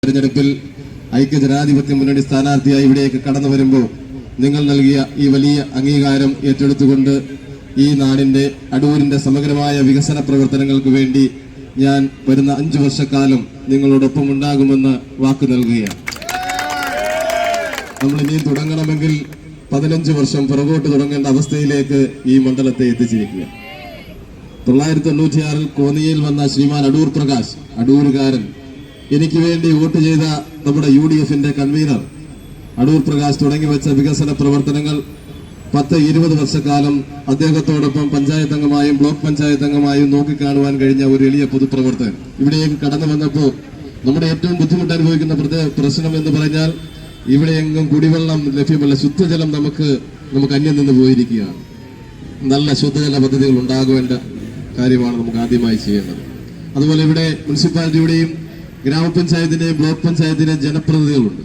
തെരഞ്ഞെടുപ്പിൽ ഐക്യജനാധിപത്യ മുന്നണി സ്ഥാനാർത്ഥിയായി ഇവിടേക്ക് കടന്നു വരുമ്പോൾ നിങ്ങൾ നൽകിയ ഈ വലിയ അംഗീകാരം ഏറ്റെടുത്തുകൊണ്ട് ഈ നാടിന്റെ അടൂരിന്റെ സമഗ്രമായ വികസന പ്രവർത്തനങ്ങൾക്ക് വേണ്ടി ഞാൻ വരുന്ന 5 വർഷക്കാലം നിങ്ങളോടൊപ്പം ഉണ്ടാകുമെന്ന് വാക്ക് നൽകുകയാണ്. നമ്മൾ ഇനിയും തുടങ്ങണമെങ്കിൽ 15 വർഷം പുറകോട്ട് തുടങ്ങേണ്ട അവസ്ഥയിലേക്ക് ഈ മണ്ഡലത്തെ എത്തിച്ചിരിക്കുക. 1996 കോന്നിയിൽ വന്ന ശ്രീമാൻ അടൂർ പ്രകാശ്, അടൂരുകാരൻ, എനിക്ക് വേണ്ടി വോട്ട് ചെയ്ത നമ്മുടെ UDF-ന്റെ കൺവീനർ അടൂർ പ്രകാശ് തുടങ്ങി വെച്ച വികസന പ്രവർത്തനങ്ങൾ 10-20 വർഷക്കാലം അദ്ദേഹത്തോടൊപ്പം പഞ്ചായത്ത് അംഗമായും ബ്ലോക്ക് പഞ്ചായത്ത് അംഗമായും നോക്കിക്കാണുവാൻ കഴിഞ്ഞ ഒരു എളിയ പൊതുപ്രവർത്തകൻ ഇവിടേക്ക് കടന്നു വന്നപ്പോൾ നമ്മുടെ ഏറ്റവും ബുദ്ധിമുട്ട് അനുഭവിക്കുന്ന പ്രശ്നം എന്ന് പറഞ്ഞാൽ ഇവിടെയെങ്ങും കുടിവെള്ളം ലഭ്യമല്ല. ശുദ്ധജലം നമുക്ക് അന്യം നിന്ന് പോയിരിക്കുകയാണ്. നല്ല ശുദ്ധജല പദ്ധതികൾ ഉണ്ടാകേണ്ട കാര്യമാണ് നമുക്ക് ആദ്യമായി ചെയ്യേണ്ടത്. അതുപോലെ ഇവിടെ മുനിസിപ്പാലിറ്റിയുടെയും ഗ്രാമപഞ്ചായത്തിന്റെയും ബ്ലോക്ക് പഞ്ചായത്തിന്റെയും ജനപ്രതിനിധികളുണ്ട്.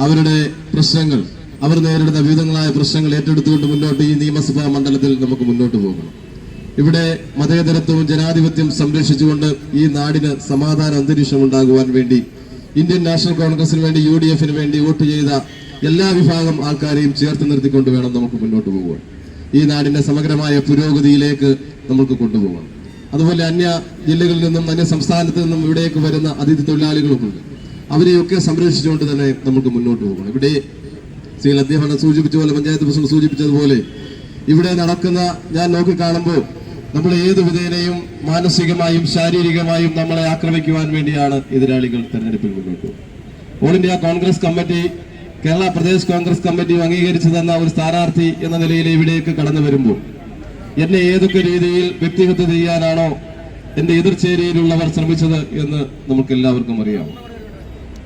അവരുടെ പ്രശ്നങ്ങൾ, അവർ നേരിടുന്ന വിവിധങ്ങളായ പ്രശ്നങ്ങൾ ഏറ്റെടുത്തുകൊണ്ട് മുന്നോട്ട് ഈ നിയമസഭാ മണ്ഡലത്തിൽ നമുക്ക് മുന്നോട്ട് പോകണം. ഇവിടെ മതേതരത്വവും ജനാധിപത്യം സംരക്ഷിച്ചുകൊണ്ട് ഈ നാടിന് സമാധാന അന്തരീക്ഷം ഉണ്ടാകുവാൻ വേണ്ടി ഇന്ത്യൻ നാഷണൽ കോൺഗ്രസിന് വേണ്ടി UDF-ന് വേണ്ടി വോട്ട് ചെയ്ത എല്ലാ വിഭാഗം ആൾക്കാരെയും ചേർത്ത് നിർത്തിക്കൊണ്ട് വേണം നമുക്ക് മുന്നോട്ട് പോകുവാൻ. ഈ നാടിന്റെ സമഗ്രമായ പുരോഗതിയിലേക്ക് നമുക്ക് കൊണ്ടുപോകണം. അതുപോലെ അന്യ ജില്ലകളിൽ നിന്നും അന്യ സംസ്ഥാനത്ത് നിന്നും ഇവിടേക്ക് വരുന്ന അതിഥി തൊഴിലാളികളുമുണ്ട്. അവരെയൊക്കെ സംരക്ഷിച്ചുകൊണ്ട് തന്നെ നമുക്ക് മുന്നോട്ട് പോകണം. ഇവിടെ ശ്രീ അദ്ദേഹം സൂചിപ്പിച്ച പോലെ, പഞ്ചായത്ത് പ്രസിഡന്റ് സൂചിപ്പിച്ചതുപോലെ, ഇവിടെ നടക്കുന്ന ഞാൻ നോക്കിക്കാണുമ്പോൾ നമ്മൾ ഏത് വിധേനയും മാനസികമായും ശാരീരികമായും നമ്മളെ ആക്രമിക്കുവാൻ വേണ്ടിയാണ് എതിരാളികൾ തെരഞ്ഞെടുപ്പിൽ മുന്നോട്ട് പോകുന്നത്. All India Congress committee, Kerala Pradesh Congress കമ്മിറ്റിയും അംഗീകരിച്ചു തന്ന ഒരു സ്ഥാനാർത്ഥി എന്ന നിലയിൽ ഇവിടേക്ക് കടന്നു വരുമ്പോൾ എന്നെ ഏതൊക്കെ രീതിയിൽ വ്യക്തിഹത്യ ചെയ്യാനാണോ എന്റെ എതിർചേരിയിലുള്ളവർ ശ്രമിച്ചത് എന്ന് നമുക്ക് എല്ലാവർക്കും അറിയാം.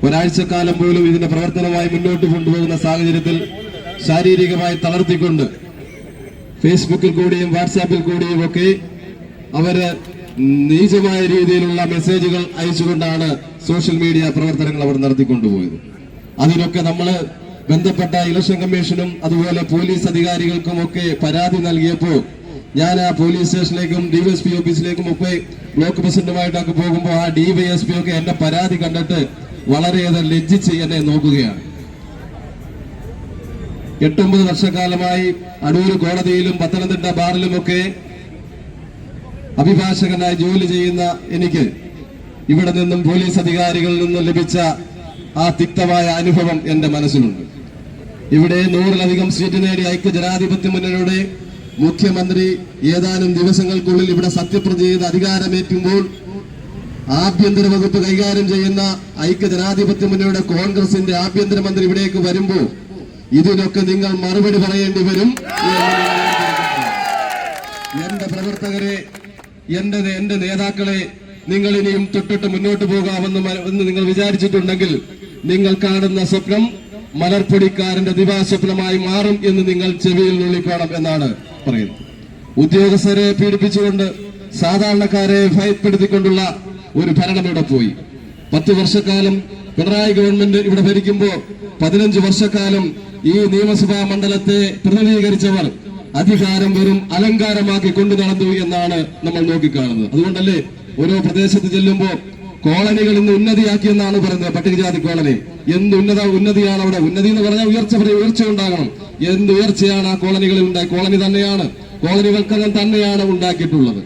ഒരാഴ്ചക്കാലം പോലും ഇതിന്റെ പ്രവർത്തനമായി മുന്നോട്ട് കൊണ്ടുപോകുന്ന സാഹചര്യത്തിൽ ശാരീരികമായി തളർത്തിക്കൊണ്ട് ഫേസ്ബുക്കിൽ കൂടിയും വാട്സാപ്പിൽ കൂടിയും ഒക്കെ അവര് നീചമായ രീതിയിലുള്ള മെസ്സേജുകൾ അയച്ചുകൊണ്ടാണ് സോഷ്യൽ മീഡിയ പ്രവർത്തനങ്ങൾ അവർ നടത്തിക്കൊണ്ടുപോയത്. അതിനൊക്കെ നമ്മൾ ബന്ധപ്പെട്ട ഇലക്ഷൻ കമ്മീഷനും അതുപോലെ പോലീസ് അധികാരികൾക്കും ഒക്കെ പരാതി നൽകിയപ്പോൾ ഞാൻ ആ പോലീസ് സ്റ്റേഷനിലേക്കും DYSP ഓഫീസിലേക്കും ഒക്കെ ബ്ലോക്ക് പ്രസിഡന്റുമായിട്ടൊക്കെ പോകുമ്പോൾ ആ DYSP ഒക്കെ എന്റെ പരാതി കണ്ടിട്ട് വളരെയേറെ ലജ്ജിച്ച് എന്നെ നോക്കുകയാണ്. 8-9 വർഷക്കാലമായി അടൂർ കോടതിയിലും പത്തനംതിട്ട ബാറിലുമൊക്കെ അഭിഭാഷകനായി ജോലി ചെയ്യുന്ന എനിക്ക് ഇവിടെ നിന്നും പോലീസ് അധികാരികളിൽ നിന്നും ലഭിച്ച ആ തിക്തമായ അനുഭവം എന്റെ മനസ്സിലുണ്ട്. ഇവിടെ 100-ലധികം സീറ്റ് നേടി ഐക്യജനാധിപത്യ മുന്നണിയുടെ മുഖ്യമന്ത്രി ഏതാനും ദിവസങ്ങൾക്കുള്ളിൽ ഇവിടെ സത്യപ്രതിജ്ഞ ചെയ്ത് അധികാരമേറ്റുമ്പോൾ ആഭ്യന്തര വകുപ്പ് കൈകാര്യം ചെയ്യുന്ന ഐക്യജനാധിപത്യ മുന്നണിയുടെ കോൺഗ്രസിന്റെ ആഭ്യന്തരമന്ത്രി ഇവിടേക്ക് വരുമ്പോൾ ഇതിനൊക്കെ നിങ്ങൾ മറുപടി പറയേണ്ടി വരും. എന്റെ പ്രവർത്തകരെ, എന്റെ നേതാക്കളെ നിങ്ങൾ ഇനിയും തൊട്ടിട്ട് മുന്നോട്ട് പോകാമെന്ന് നിങ്ങൾ വിചാരിച്ചിട്ടുണ്ടെങ്കിൽ നിങ്ങൾ കാണുന്ന സ്വപ്നം മലർപ്പൊടിക്കാരന്റെ ദിവാസ്വപ്നമായി മാറും എന്ന് നിങ്ങൾ ചെവിയിൽ നുള്ളിക്കോണം എന്നാണ് പറയുന്നത്. ഉദ്യോഗസ്ഥരെ പീഡിപ്പിച്ചുകൊണ്ട് സാധാരണക്കാരെ ഭയപ്പെടുത്തിക്കൊണ്ടുള്ള ഒരു ഭരണം ഇവിടെ പോയി. 10 വർഷക്കാലം പിണറായി ഗവൺമെന്റ് ഇവിടെ ഭരിക്കുമ്പോൾ 15 വർഷക്കാലം ഈ നിയമസഭാ മണ്ഡലത്തെ പ്രതിനിധീകരിച്ചവർ അധികാരം വെറും അലങ്കാരമാക്കി കൊണ്ടു നടന്നു എന്നാണ് നമ്മൾ നോക്കിക്കാണുന്നത്. അതുകൊണ്ടല്ലേ ഓരോ പ്രദേശത്ത് ചെല്ലുമ്പോൾ കോളനികൾ ഇന്ന് ഉന്നതിയാക്കിയെന്നാണ് പറയുന്നത്. പട്ടികജാതി കോളനി എന്ത് ഉന്നതിയാണ് അവിടെ? ഉന്നതി എന്ന് പറഞ്ഞാൽ ഉയർച്ച ഉണ്ടാകണം. എന്ത് ഉയർച്ചയാണ് ആ കോളനികളിൽ ഉണ്ടായി? കോളനിവൽക്കരണം തന്നെയാണ് ഉണ്ടാക്കിയിട്ടുള്ളത്.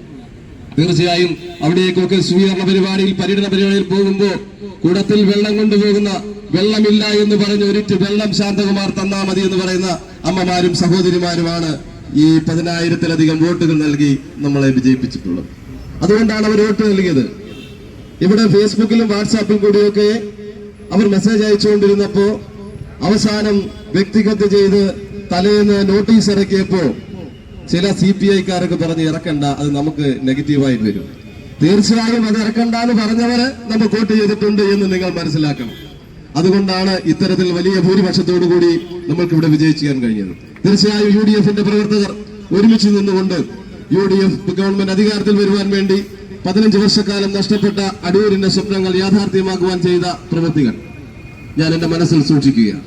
തീർച്ചയായും അവിടേക്കൊക്കെ സ്വീകരണ പരിപാടിയിൽ, പര്യടന പരിപാടിയിൽ പോകുമ്പോൾ കുടത്തിൽ വെള്ളം കൊണ്ടുപോകുന്ന, വെള്ളമില്ല എന്ന് പറഞ്ഞ് ഒരിറ്റ് വെള്ളം ശാന്തകുമാർ തന്നാ മതി എന്ന് പറയുന്ന അമ്മമാരും സഹോദരിമാരുമാണ് ഈ 10,000-ലധികം വോട്ടുകൾ നൽകി നമ്മളെ വിജയിപ്പിച്ചിട്ടുള്ളത്. അതുകൊണ്ടാണ് അവർ വോട്ട് നൽകിയത്. ഇവിടെ ഫേസ്ബുക്കിലും വാട്സാപ്പിലും കൂടിയൊക്കെ അവർ മെസ്സേജ് അയച്ചുകൊണ്ടിരുന്നപ്പോ അവസാനം വ്യക്തിഗത ചെയ്ത് തലേന്ന് നോട്ടീസ് ഇറക്കിയപ്പോ ചില CPI-ക്കാരൊക്കെ പറഞ്ഞ് ഇറക്കണ്ട, അത് നമുക്ക് നെഗറ്റീവായിട്ട് വരും. തീർച്ചയായും അത് ഇറക്കണ്ട എന്ന് പറഞ്ഞവര് നമുക്ക് വോട്ട് ചെയ്തിട്ടുണ്ട് എന്ന് നിങ്ങൾ മനസ്സിലാക്കണം. അതുകൊണ്ടാണ് ഇത്തരത്തിൽ വലിയ ഭൂരിപക്ഷത്തോടുകൂടി നമ്മൾക്ക് ഇവിടെ വിജയിക്കാൻ കഴിഞ്ഞത്. തീർച്ചയായും UDF-ന്റെ പ്രവർത്തകർ ഒരുമിച്ച് നിന്നുകൊണ്ട് UDF ഗവൺമെന്റ് അധികാരത്തിൽ വരുവാൻ വേണ്ടി 15 വർഷക്കാലം നഷ്ടപ്പെട്ട അടൂരിന്റെ സ്വപ്നങ്ങൾ യാഥാർത്ഥ്യമാക്കുവാൻ ചെയ്ത പ്രവൃത്തികൾ ഞാൻ എന്റെ മനസ്സിൽ സൂക്ഷിക്കുകയാണ്.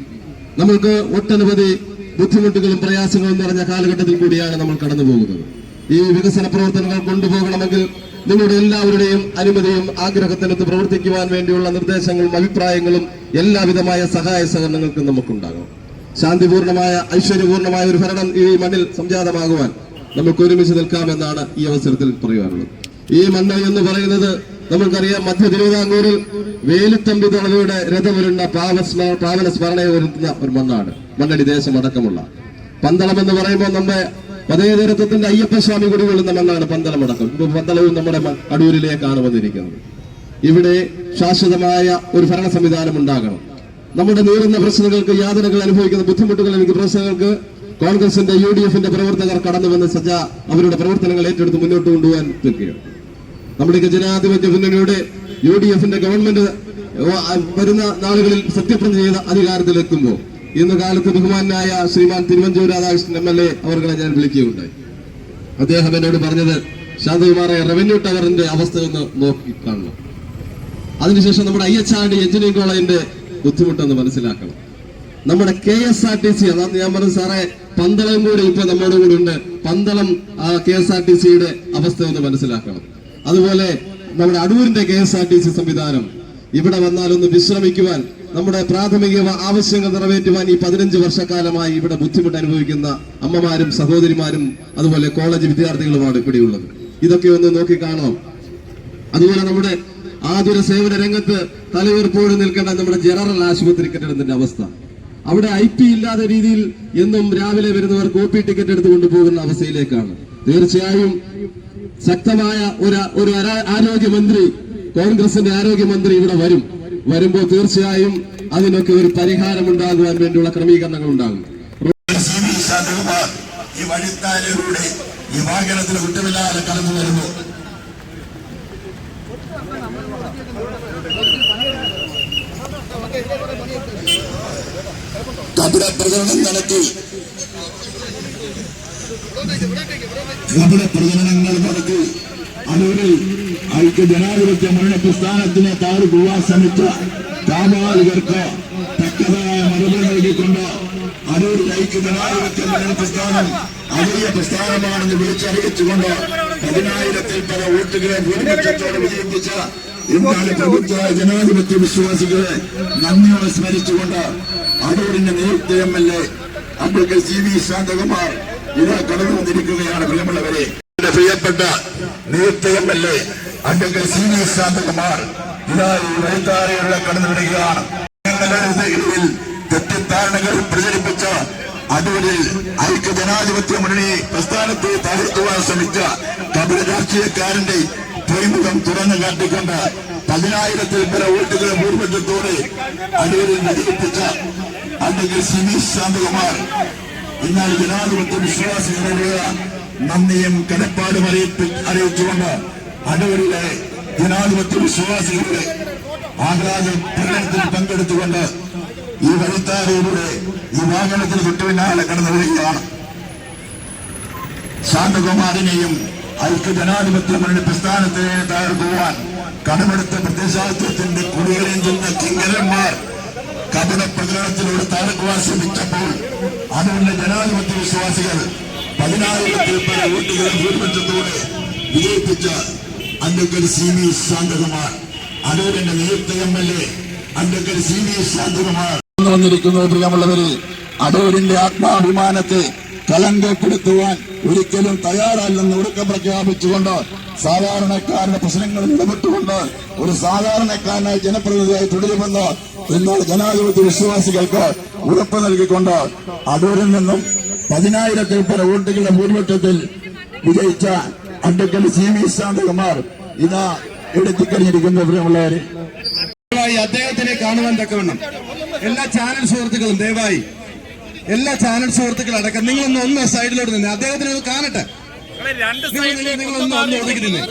നമ്മൾക്ക് ഒട്ടനവധി ബുദ്ധിമുട്ടുകളും പ്രയാസങ്ങളും നിറഞ്ഞ കാലഘട്ടത്തിൽ കൂടിയാണ് നമ്മൾ കടന്നു പോകുന്നത്. ഈ വികസന പ്രവർത്തനങ്ങൾ കൊണ്ടുപോകണമെങ്കിൽ നിങ്ങളുടെ എല്ലാവരുടെയും അനുമതിയും ആഗ്രഹത്തിനൊത്ത് പ്രവർത്തിക്കുവാൻ വേണ്ടിയുള്ള നിർദ്ദേശങ്ങളും അഭിപ്രായങ്ങളും എല്ലാവിധമായ സഹായ സഹകരണങ്ങൾക്കും നമുക്കുണ്ടാകണം. ശാന്തിപൂർണമായ ഐശ്വര്യപൂർണമായ ഒരു ഭരണം ഈ മണ്ണിൽ സംജാതമാകുവാൻ നമുക്ക് ഒരുമിച്ച് നിൽക്കാമെന്നാണ് ഈ അവസരത്തിൽ പറയുവാനുള്ളത്. ഈ മണ്ണ് എന്ന് പറയുന്നത് നമുക്കറിയാം, മധ്യ തിരുവിതാംകൂറിൽ വേലുത്തമ്പി തളവയുടെ രഥമുരുണ്ട പാവന സ്മരണയെ വരുത്തുന്ന ഒരു മണ്ണാണ്. മണ്ണടി ദേശം അടക്കമുള്ള പന്തളം എന്ന് പറയുമ്പോൾ നമ്മുടെ പതേതരത്വത്തിന്റെ അയ്യപ്പസ്വാമി കുടി കൊള്ളുന്ന മണ്ണാണ് പന്തളം അടക്കം. ഇപ്പൊ പന്തളവും നമ്മുടെ അടൂരിലേക്കാണ് വന്നിരിക്കുന്നത്. ഇവിടെ ശാശ്വതമായ ഒരു ഭരണ സംവിധാനം ഉണ്ടാകണം. നമ്മുടെ നീറുന്ന പ്രശ്നങ്ങൾക്ക്, യാതനകൾ അനുഭവിക്കുന്ന ബുദ്ധിമുട്ടുകൾ എനിക്ക് പ്രശ്നങ്ങൾക്ക് കോൺഗ്രസിന്റെ UDF-ന്റെ പ്രവർത്തകർ കടന്നു വന്ന് അവരുടെ പ്രവർത്തനങ്ങൾ ഏറ്റെടുത്ത് മുന്നോട്ട് കൊണ്ടുപോകാൻ നിൽക്കുകയാണ്. നമ്മുടെ ജനാധിപത്യ മുന്നണിയുടെ UDF-ന്റെ ഗവൺമെന്റ് വരുന്ന നാളുകളിൽ സത്യപ്രതിജ്ഞ ചെയ്ത അധികാരത്തിലെത്തുമ്പോൾ ഇന്ന് കാലത്ത് ബഹുമാനായ ശ്രീമാൻ തിരുവഞ്ചൂർ രാധാകൃഷ്ണൻ MLA അവർകളെ ഞാൻ വിളിക്കുകയുണ്ടായി. അദ്ദേഹം എന്നോട് പറഞ്ഞത്, ശാന്തകുമാറെ, റവന്യൂ ടവറിന്റെ അവസ്ഥ ഒന്ന് നോക്കി കാണണം. അതിനുശേഷം നമ്മുടെ IHRD എഞ്ചിനീയറിംഗ് കോളേജിന്റെ ബുദ്ധിമുട്ടെന്ന് മനസ്സിലാക്കണം. നമ്മുടെ KSRTC, അതാണ് ഞാൻ പറഞ്ഞു സാറേ, പന്തളം കൂടി ഇപ്പൊ നമ്മുടെ കൂടെ ഉണ്ട്. പന്തളം KSRTCയുടെ അവസ്ഥ ഒന്ന് മനസ്സിലാക്കണം. അതുപോലെ നമ്മുടെ അടൂരിന്റെ KSRTC സംവിധാനം ഇവിടെ വന്നാലൊന്ന് വിശ്രമിക്കുവാൻ, നമ്മുടെ പ്രാഥമിക ആവശ്യങ്ങൾ നിറവേറ്റുവാൻ ഈ 15 വർഷക്കാലമായി ഇവിടെ ബുദ്ധിമുട്ട് അനുഭവിക്കുന്ന അമ്മമാരും സഹോദരിമാരും അതുപോലെ കോളേജ് വിദ്യാർത്ഥികളുമാണ് ഇവിടെയുള്ളത്. ഇതൊക്കെ ഒന്ന് നോക്കിക്കാണണം. അതുപോലെ നമ്മുടെ ആതുര സേവന രംഗത്ത് തലയുറപ്പോടെ നിൽക്കേണ്ട നമ്മുടെ ജനറൽ ആശുപത്രി കെട്ടിടത്തിന്റെ അവസ്ഥ, അവിടെ IP ഇല്ലാത്ത രീതിയിൽ എന്നും രാവിലെ വരുന്നവർ OP ടിക്കറ്റ് എടുത്ത് കൊണ്ടുപോകുന്ന അവസ്ഥയിലേക്കാണ്. തീർച്ചയായും ശക്തമായ ഒരു ആരോഗ്യമന്ത്രി, കോൺഗ്രസിന്റെ ആരോഗ്യമന്ത്രി ഇവിടെ വരുമ്പോൾ തീർച്ചയായും അതിനൊക്കെ ഒരു പരിഹാരം ഉണ്ടാകുവാൻ വേണ്ടിയുള്ള ക്രമീകരണങ്ങൾ ഉണ്ടാകും. ഈ വഴിത്താരയിലൂടെ ഈ വാഹനത്തിന് കുറ്റമില്ലാതെ കടന്നു വരുന്നു. കപട പ്രചരണം നടത്തി അടൂരിൽ ഐക്യ ജനാധിപത്യ മുന്നണി പ്രസ്ഥാനത്തിനെ താറുപോവാൻ ശ്രമിച്ച കാമാലികർക്ക് തക്കതായ മറുപടി നൽകിക്കൊണ്ട് അടൂരിൽ ഐക്യ ജനാധിപത്യ മുന്നണി പ്രസ്ഥാനം വലിയ പ്രസ്ഥാനമാണെന്ന് വിളിച്ചറിയിച്ചുകൊണ്ട് 10,000-ൽ പല വോട്ടുകളെ ഭൂരിപക്ഷത്തോടെ വിജയിപ്പിച്ച എന്താണ് പ്രബുദ്ധ ജനാധിപത്യ വിശ്വാസികളെ നന്ദിയോടെ സ്മരിച്ചുകൊണ്ട് അടൂരിന്റെ നേതൃത്വ MLA അഡ്വക്കേറ്റ് CV ശാന്തകുമാർ ഇത് കടന്നു വന്നിരിക്കുകയാണ്. പ്രിയമുള്ളവരെ, പ്രിയപ്പെട്ട നേതൃത്വ MLA അഡ്വക്കേറ്റ് CV ശാന്തകുമാർ ഇതായി വഴിത്താരയിലൂടെ കടന്നു വിടുകയാണ്. തെറ്റിദ്ധാരണകൾ പ്രചരിപ്പിച്ച അടൂരിൽ ഐക്യ ജനാധിപത്യ മുന്നണി പ്രസ്ഥാനത്തെ തകർക്കുവാൻ ശ്രമിച്ച കപട രാഷ്ട്രീയക്കാരന്റെ പൊയ്മുഖം തുറന്നു കാട്ടിക്കൊണ്ട് 10,000-ൽ പല വോട്ടുകളെ ഭൂരിപക്ഷത്തോടെ അടൂരിൽ വിജയിപ്പിച്ച അഡ്വക്കേറ്റ് CV ശാന്തകുമാർ എന്നാൽ ജനാധിപത്യ വിശ്വാസികളുടെ നന്ദിയും കടപ്പാടും അറിയിച്ചുകൊണ്ട് അടൂരിലെ ജനാധിപത്യ വിശ്വാസികളുടെ ആഹ്ലാദ പ്രകടനത്തിൽ പങ്കെടുത്തുകൊണ്ട് ഈ വഴിത്താരയിലൂടെ ഈ വാഹനത്തിന് തൊട്ടുപിന്നാലെ കടന്നു വരികയാണ്. ശാന്തകുമാറിനെയും ഐക്യ ജനാധിപത്യ മുന്നണി പ്രസ്ഥാനത്തിനെ തകർക്കുവാൻ കടമെടുത്ത പ്രദേശാധിപത്യത്തിന്റെ കുടികളെയും ചെന്ന കിങ്കരന്മാർ കപട പ്രചരണത്തിലൂടെ തകർക്കുവാൻ ശ്രമിച്ചപ്പോൾ അതിനുള്ള ജനാധിപത്യ വിശ്വാസികൾ 10,000-ൽ പല വോട്ടുകളെ ഭൂരിപക്ഷത്തോടെ വിജയിപ്പിച്ച അഡ്വക്കേറ്റ് CV ശാന്തകുമാർ, അടൂരിന്റെ നേതൃത്വ MLA അഡ്വക്കേറ്റ് CV ശാന്തകുമാർ വന്നിരിക്കുന്നു. പ്രിയമുള്ളവര്, അടൂരിന്റെ ആത്മാഭിമാനത്തെ കളങ്കപ്പെടുത്തുവാൻ ഒരിക്കലും തയ്യാറല്ലെന്ന് ഉറക്കം പ്രഖ്യാപിച്ചുകൊണ്ട് സാധാരണക്കാരുടെ പ്രശ്നങ്ങളിൽ ഇടപെട്ടുകൊണ്ട് ഒരു സാധാരണക്കാരനായി ജനപ്രതിനിധിയായി തുടരുമെന്ന് എന്നാൽ ജനാധിപത്യ വിശ്വാസികൾക്ക് ഉറപ്പ് നൽകിക്കൊണ്ട് അടൂരിൽ നിന്നും 10,000-ൽ പല വോട്ടുകളുടെ ഭൂരിപക്ഷത്തിൽ വിജയിച്ച അഡ്വക്കേറ്റ് CV ശാന്തകുമാർ ഇതാ ഇവിടെ തിക്കറിഞ്ഞിരിക്കുന്ന പ്രിയമുള്ളവരെ, അദ്ദേഹത്തിനെ കാണുവാൻ തക്കവണ്ണം എല്ലാ ചാനൽ സുഹൃത്തുക്കളും ദയവായി എല്ലാ ചാനൽ സുഹൃത്തുക്കളടക്കം നിങ്ങളൊന്ന് സൈഡിലോട്ട് നിന്ന് അദ്ദേഹത്തിനെ കാണട്ടെ. നിങ്ങളൊന്ന് ഒതുക്കി നിന്ന്